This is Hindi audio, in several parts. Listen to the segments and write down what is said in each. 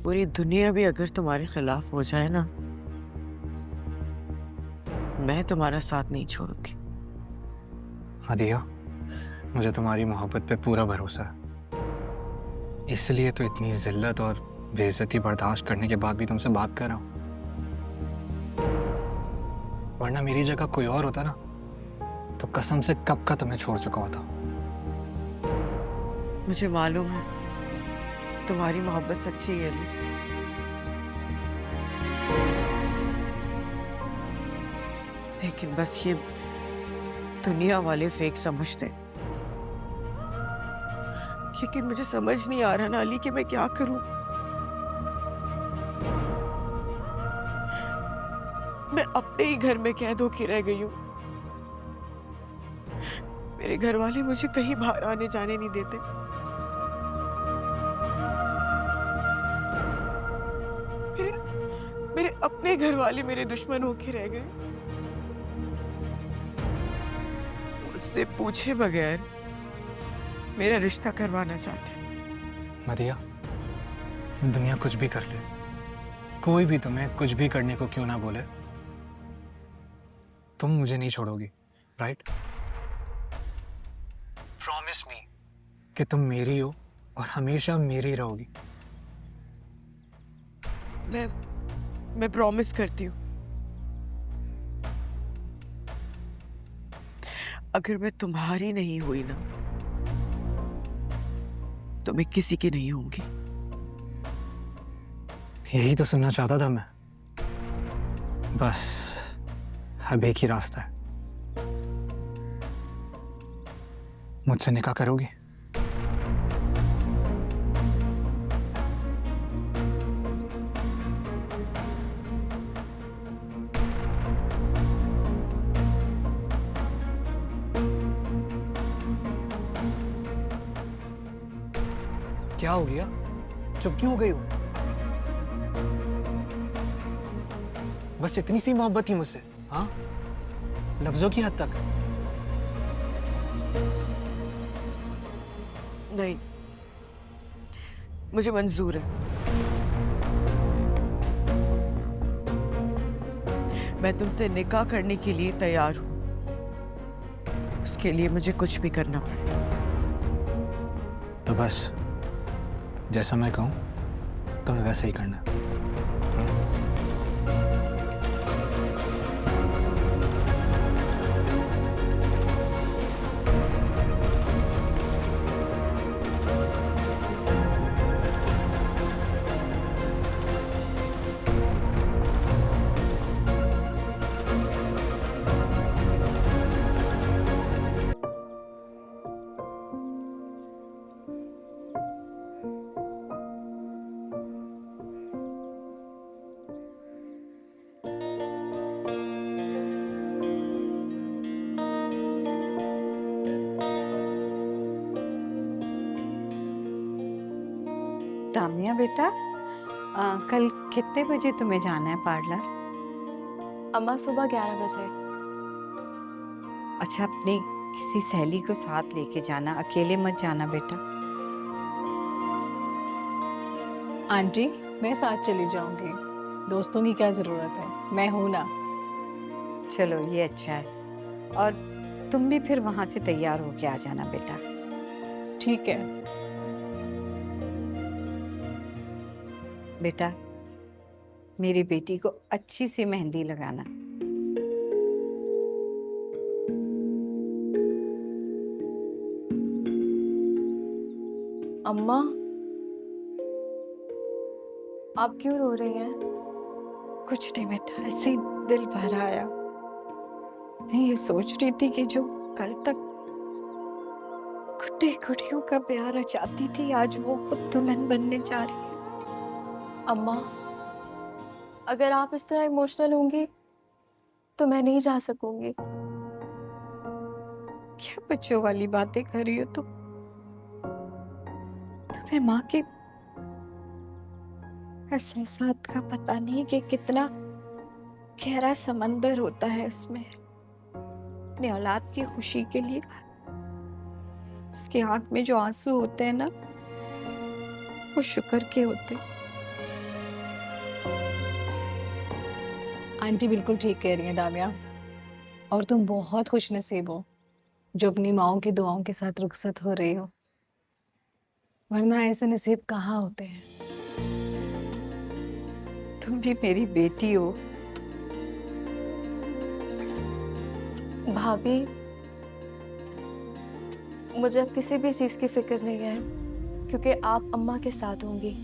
पूरी दुनिया भी अगर तुम्हारे खिलाफ हो जाए ना, मैं तुम्हारा साथ नहीं छोड़ूंगी। आदिया, मुझे तुम्हारी मोहब्बत पे पूरा भरोसा है, इसलिए तो इतनी जिल्लत और बेइज्जती बर्दाश्त करने के बाद भी तुमसे बात कर रहा हूँ। वरना मेरी जगह कोई और होता ना, तो कसम से कब का तुम्हें छोड़ चुका होता। मुझे मालूम है तुम्हारी मोहब्बत सच्ची है अली, लेकिन बस ये दुनिया वाले फेक समझते। लेकिन मुझे समझ नहीं आ रहा ना अली कि मैं क्या करूं। मैं अपने ही घर में कैद होके रह गई हूं। मेरे घर वाले मुझे कहीं बाहर आने जाने नहीं देते। मेरे मेरे अपने घर वाले मेरे दुश्मन होके रह गए। मुझसे पूछे बगैर मेरा रिश्ता करवाना चाहते हैं। मदिया, दुनिया कुछ भी कर ले, कोई भी तुम्हें कुछ भी करने को क्यों ना बोले, तुम मुझे नहीं छोड़ोगी, राइट? प्रॉमिस मी कि तुम मेरी हो और हमेशा मेरी रहोगी। मैं प्रॉमिस करती हूँ। अगर मैं तुम्हारी नहीं हुई ना, तो मैं किसी की नहीं होंगी। यही तो सुनना चाहता था मैं। बस अब एक ही रास्ता है, मुझसे निकाह करोगी? क्या हो गया? चुप क्यों हो गई हो? बस इतनी सी मोहब्बत थी मुझसे, हाँ? लफ्जों की हद तक? नहीं, मुझे मंजूर है। मैं तुमसे निकाह करने के लिए तैयार हूं। उसके लिए मुझे कुछ भी करना पड़े। तो बस जैसा मैं कहूं तुम्हें वैसा ही करना है। दामिया बेटा, कल कितने बजे तुम्हें जाना है पार्लर? अम्मा सुबह 11 बजे। अच्छा, अपनी किसी सहेली को साथ लेके जाना, अकेले मत जाना बेटा। आंटी, मैं साथ चली जाऊंगी, दोस्तों की क्या जरूरत है, मैं हूं ना। चलो ये अच्छा है। और तुम भी फिर वहां से तैयार होके आ जाना बेटा। ठीक है। बेटा, मेरी बेटी को अच्छी सी मेहंदी लगाना। अम्मा, आप क्यों रो रही हैं? कुछ नहीं बेटा, ऐसे ही दिल भर आया। मैं ये सोच रही थी कि जो कल तक गुड्डे गुड़ियों का प्यार रचाती थी, आज वो खुद दुल्हन बनने जा रही है। अम्मा, अगर आप इस तरह इमोशनल होंगी तो मैं नहीं जा सकूंगी। क्या बच्चों वाली बातें कर रही हो तुम? तुम्हें माँ के एहसासात का पता नहीं कि कितना गहरा समंदर होता है उसमें। अपनी औलाद की खुशी के लिए उसकी आंख में जो आंसू होते हैं ना, वो शुक्र के होते। आंटी बिल्कुल ठीक कह रही हैं दामिया, और तुम बहुत खुश नसीब हो जो अपनी माओ की दुआओं के साथ रुखसत हो रही हो, वरना ऐसे नसीब कहाँ होते हैं। तुम भी मेरी बेटी हो। भाभी, मुझे अब किसी भी चीज की फिक्र नहीं है क्योंकि आप अम्मा के साथ होंगी।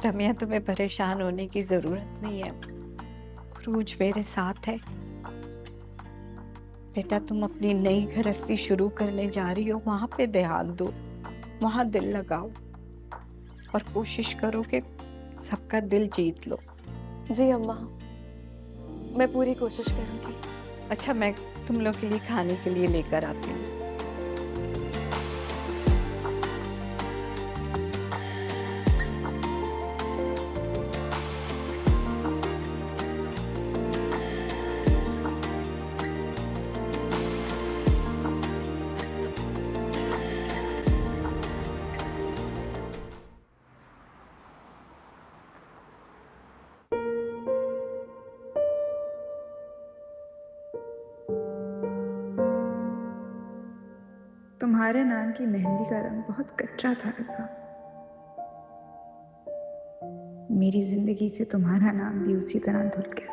रम्या, तुम्हें परेशान होने की जरूरत नहीं है। रूज मेरे साथ है। बेटा, तुम अपनी नई गृहस्थी शुरू करने जा रही हो, वहां पे ध्यान दो, वहां दिल लगाओ और कोशिश करो कि सबका दिल जीत लो। जी अम्मा, मैं पूरी कोशिश करूंगी। अच्छा, मैं तुम लोग के लिए खाने के लिए लेकर आती हूँ। तुम्हारे नाम की मेहंदी का रंग बहुत कच्चा था रज़ा। मेरी जिंदगी से तुम्हारा नाम भी उसी तरह धुल गया।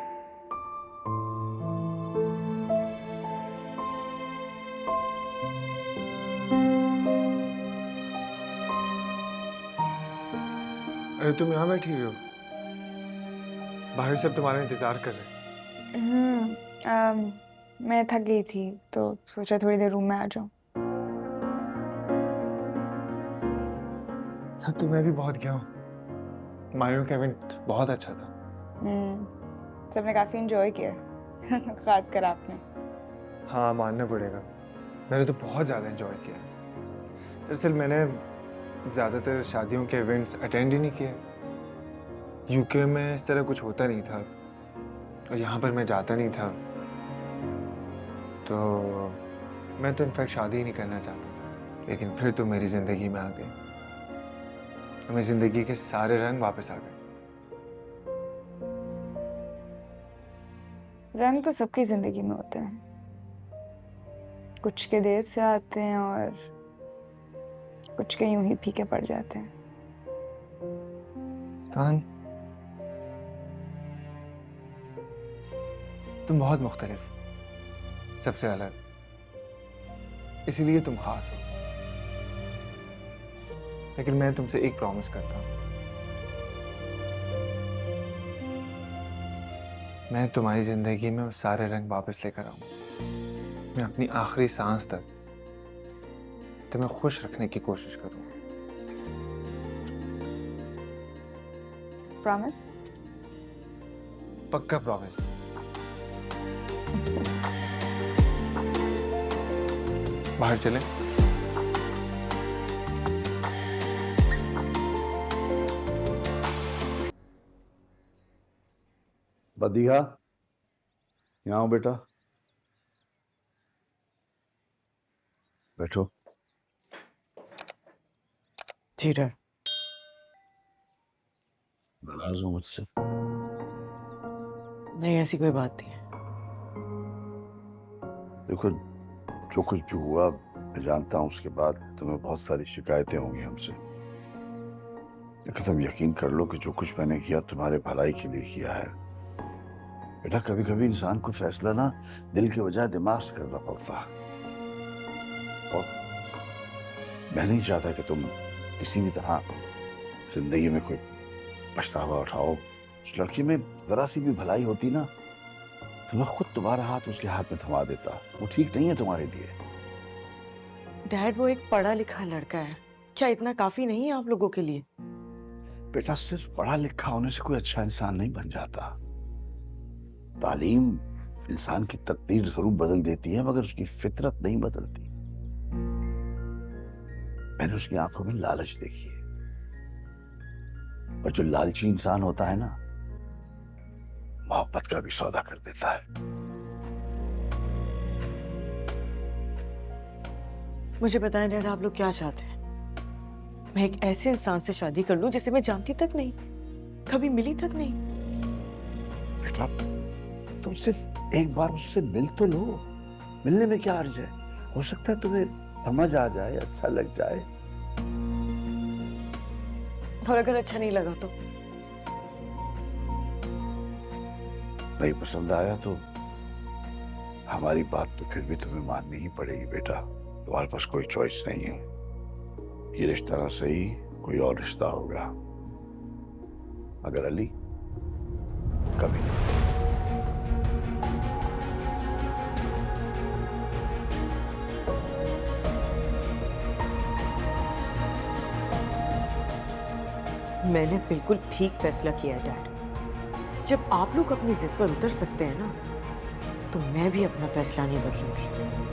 अरे तुम यहाँ बैठी हुई हो? बाहर सब तुम्हारा इंतजार कर रहे हैं। मैं थक गई थी तो सोचा थोड़ी देर रूम में आ जाऊं। थक तो मैं भी बहुत गया हूँ। मायू का इवेंट बहुत अच्छा था। सबने काफी एंजॉय किया, खासकर आपने। हाँ, मानना पड़ेगा, मैंने तो बहुत ज़्यादा एंजॉय किया। दरअसल मैंने ज़्यादातर शादियों के इवेंट्स अटेंड ही नहीं किए। यूके में इस तरह कुछ होता नहीं था और यहाँ पर मैं जाता नहीं था, तो मैं तो इनफैक्ट शादी ही नहीं करना चाहता था। लेकिन फिर तो मेरी ज़िंदगी में आ गई, मेरी ज़िंदगी के सारे रंग वापस आ गए। रंग तो सबकी जिंदगी में होते हैं, कुछ के देर से आते हैं और कुछ के यूं ही फीके पड़ जाते हैं। मुस्कान, तुम बहुत मुख्तलिफ, सबसे अलग, इसीलिए तुम खास हो। लेकिन मैं तुमसे एक प्रॉमिस करता हूँ, मैं तुम्हारी जिंदगी में वो सारे रंग वापस लेकर आऊंगा। मैं अपनी आखिरी सांस तक तुम्हें खुश रखने की कोशिश करूंगा। प्रॉमिस? पक्का प्रॉमिस। बाहर चलें? बदिया, यहाँ आओ बेटा, बैठो। जी डैड। नाराज हो मुझसे? नहीं, ऐसी कोई बात नहीं है। देखो, जो कुछ भी हुआ मैं जानता हूँ, उसके बाद तुम्हें बहुत सारी शिकायतें होंगी हमसे, लेकिन तुम यकीन कर लो कि जो कुछ मैंने किया तुम्हारे भलाई के लिए किया है। बेटा, कभी कभी इंसान को फैसला ना दिल के बजाय दिमाग से करना पड़ता है, और मैं नहीं चाहता कि तुम किसी भी तरह जिंदगी में कोई पछतावा उठाओ। उस लड़की में जरा सी भी भलाई होती ना, तो मैं खुद तुम्हारा हाथ उसके हाथ में थमा देता। वो ठीक नहीं है तुम्हारे लिए। डैड, वो एक पढ़ा लिखा लड़का है, क्या इतना काफी नहीं है आप लोगों के लिए? बेटा, सिर्फ पढ़ा लिखा होने से कोई अच्छा इंसान नहीं बन जाता। तालीम इंसान की तकदीर जरूर बदल देती है, मगर उसकी फितरत नहीं बदलती। मैंने उसकी आंखों में लालच देखी है, और जो लालची इंसान होता है ना, मोहब्बत का भी सौदा कर देता है। मुझे बताएं डैड, आप लोग क्या चाहते हैं? मैं एक ऐसे इंसान से शादी कर लूं जिसे मैं जानती तक नहीं? कभी मिली तक नहीं। बेटा तुम सिर्फ एक बार उससे मिल तो लो, मिलने में क्या अर्ज है? हो सकता है तुम्हें समझ आ जाए, अच्छा लग जाए। और अगर अच्छा नहीं लगा तो? नहीं पसंद आया तो हमारी बात तो फिर भी तुम्हें माननी ही पड़ेगी बेटा। तुम्हारे पास कोई चॉइस नहीं है। ये रिश्ता ना सही कोई और रिश्ता होगा। अगर अली कभी नहीं। मैंने बिल्कुल ठीक फैसला किया डैड। जब आप लोग अपनी जिद पर उतर सकते हैं ना, तो मैं भी अपना फैसला नहीं बदलूंगी।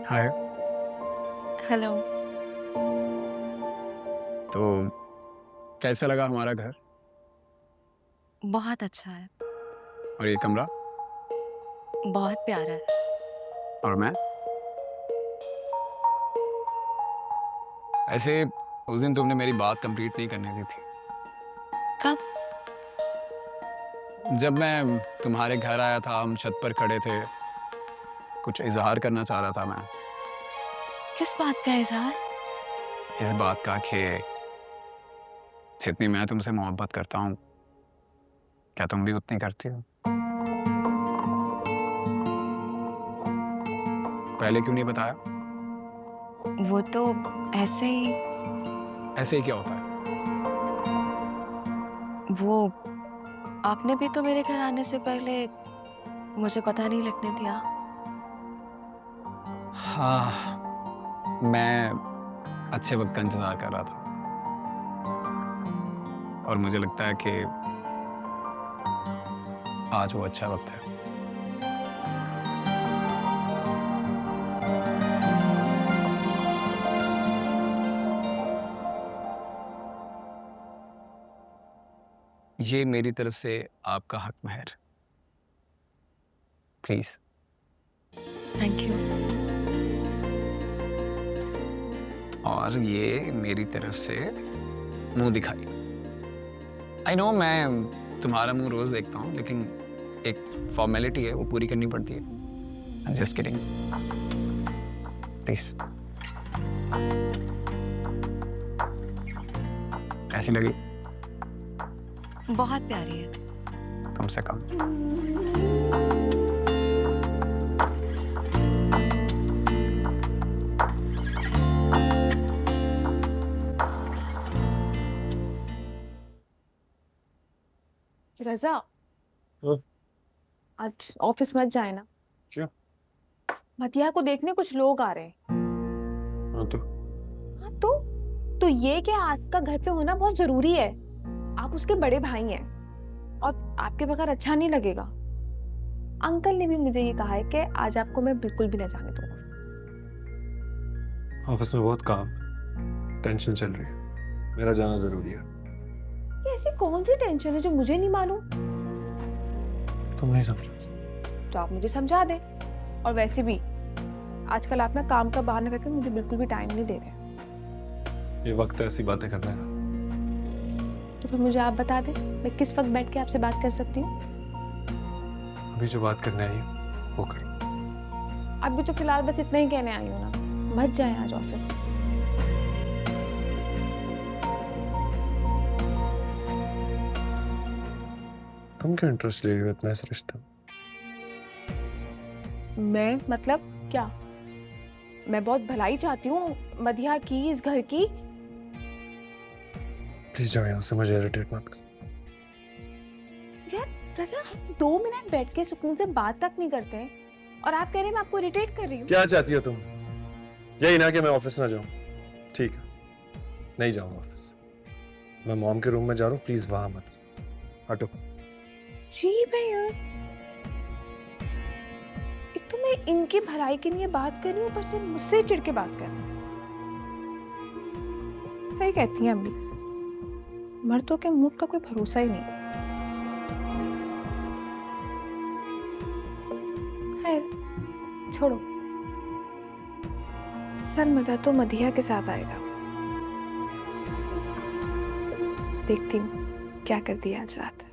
हाय। हेलो। तो कैसा लगा हमारा घर बहुत अच्छा है, और ये कमरा बहुत प्यारा है। और मैं? ऐसे उस दिन तुमने मेरी बात कंप्लीट नहीं करने दी थी। कब? जब मैं तुम्हारे घर आया था, हम छत पर खड़े थे, कुछ इजहार करना चाह रहा था मैं। किस बात का इजहार? इस बात का कि जितनी मैं तुमसे मोहब्बत करता हूँ, क्या तुम भी उतनी करती हो? पहले क्यों नहीं बताया? वो तो ऐसे ही। ऐसे ही क्या होता है? वो आपने भी तो मेरे घर आने से पहले मुझे पता नहीं लगने दिया। हाँ, मैं अच्छे वक्त का इंतजार कर रहा था, और मुझे लगता है कि आज वो अच्छा वक्त है। ये मेरी तरफ से आपका हक महर, प्लीज। Thank you. और ये मेरी तरफ से मुंह दिखाई। आई नो मैं तुम्हारा मुंह रोज देखता हूँ, लेकिन एक फॉर्मेलिटी है, वो पूरी करनी पड़ती है। Just kidding, please. ऐसी लगी? बहुत प्यारी है। तुमसे कम। रजा, आज ऑफिस मत जाए ना। क्यों? मतिया को देखने कुछ लोग आ रहे हैं। हाँ तो हाँ तो ये कि आपका घर पे होना बहुत जरूरी है। आप उसके बड़े भाई हैं और आपके बगैर अच्छा नहीं लगेगा। अंकल ने भी मुझे ये कहा है कि आज आपको मैं बिल्कुल भी न जाने दूंगा। ऑफिस में बहुत काम, टेंशन चल रही है, मेरा जाना जरूरी है। ये ऐसी कौन सी टेंशन है जो मुझे नहीं मालूम? तुम नहीं समझो। तो आप मुझे समझा दें। और वैसे भी आजकल आप ना काम का बहाना करके मुझे बिल्कुल भी टाइम नहीं दे रहे। ये वक्त है ऐसी बातें करने का। तो फिर मुझे आप बता दें, मैं किस वक्त बैठ के आपसे बात कर सकती हूँ? अभी जो बात करने आई है वो करो। अभी तो फिलहाल बस इतना ही कहने आई हूँ ना। मत जाए आज ऑफिस। तुम क्यों इंटरेस्ट ले रही हो इतना इस रिश्ते में? मैं मतलब क्या? मैं बहुत भलाई चाहती हूँ मधिया की, इस घर की। प्लीज जाओ यहाँ से, मुझे इरिटेट मत कर। रजा, हम 2 मिनट बैठ के सुकून से बात तक नहीं करते हैं और आप कह रहे हैं मैं आपको इरिटेट कर रही हूँ। क्या चाहती हो तुम? यही ना कि मैं ऑफिस ना जाऊं? ठीक है, नहीं जाऊंगा ऑफिस। मैं मॉम के रूम में जा रहा हूँ, प्लीज वहां मत हटो। जी भैया, एक तो मैं इनकी भलाई के लिए बात कर रही हूँ, ऊपर से मुझसे चिढ़ के बात कर रही हूँ। सही कहती हैं अम्मी, मर्दों के मूड का कोई भरोसा ही नहीं। खैर छोड़ो, असल मजा तो मदिया के साथ आएगा। देखती हूँ क्या कर दिया आज रात।